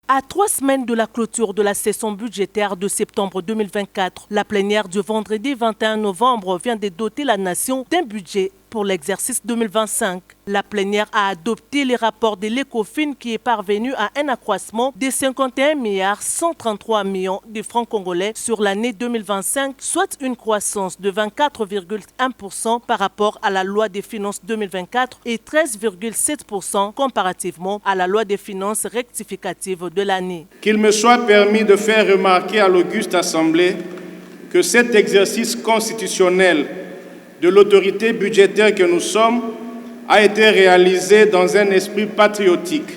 À 3 semaines de la clôture de la session budgétaire de septembre 2024, la plénière du vendredi 21 novembre vient de doter la nation d'un budget pour l'exercice 2025. La plénière a adopté les rapports de l'ECOFIN qui est parvenu à un accroissement de 51 133 millions de francs congolais sur l'année 2025, soit une croissance de 24,1% par rapport à la loi des finances 2024 et 13,7% comparativement à la loi des finances rectificatives de l'année. Qu'il me soit permis de faire remarquer à l'auguste Assemblée que cet exercice constitutionnel de l'autorité budgétaire que nous sommes a été réalisé dans un esprit patriotique,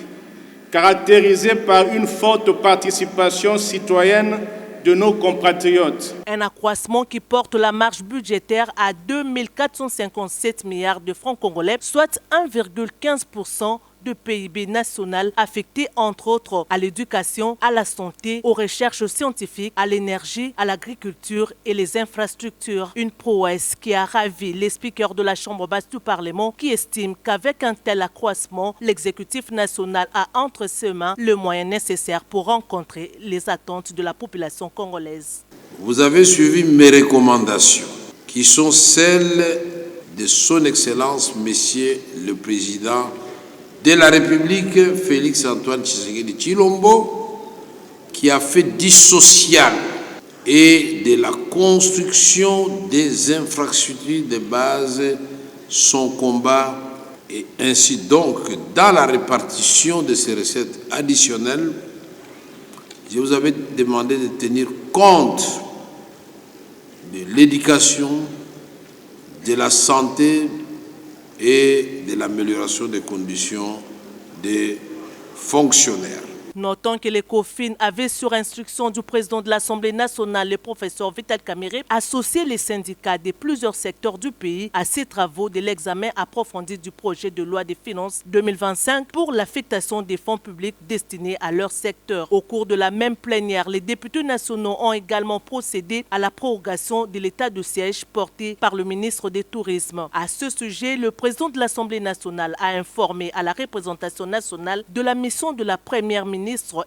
caractérisé par une forte participation citoyenne de nos compatriotes. Un accroissement qui porte la marge budgétaire à 2 457 milliards de francs congolais, soit 1,15% de PIB national affecté entre autres à l'éducation, à la santé, aux recherches scientifiques, à l'énergie, à l'agriculture et les infrastructures. Une prouesse qui a ravi les speakers de la Chambre basse du Parlement qui estiment qu'avec un tel accroissement, l'exécutif national a entre ses mains le moyen nécessaire pour rencontrer les attentes de la population congolaise. Vous avez suivi mes recommandations qui sont celles de son Excellence, Monsieur le Président de la République, Félix-Antoine Tshisekedi Tshilombo, qui a fait du social et de la construction des infrastructures de base son combat, et ainsi donc dans la répartition de ces recettes additionnelles, je vous avais demandé de tenir compte de l'éducation, de la santé et de l'amélioration des conditions des fonctionnaires. Notons que l'ECOFIN avait, sur instruction du président de l'Assemblée nationale, le professeur Vital Kamerhe, associé les syndicats de plusieurs secteurs du pays à ces travaux de l'examen approfondi du projet de loi des finances 2025 pour l'affectation des fonds publics destinés à leur secteur. Au cours de la même plénière, les députés nationaux ont également procédé à la prorogation de l'état de siège porté par le ministre du Tourisme. À ce sujet, le président de l'Assemblée nationale a informé à la représentation nationale de la mission de la première ministre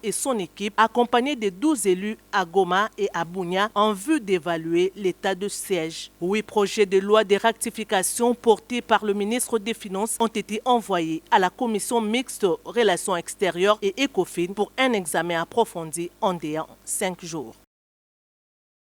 et son équipe, accompagnés de 12 élus à Goma et à Bunia, en vue d'évaluer l'état de siège. 8 projets de loi de rectification portés par le ministre des Finances ont été envoyés à la commission mixte Relations extérieures et ECOFIN pour un examen approfondi en 5 jours.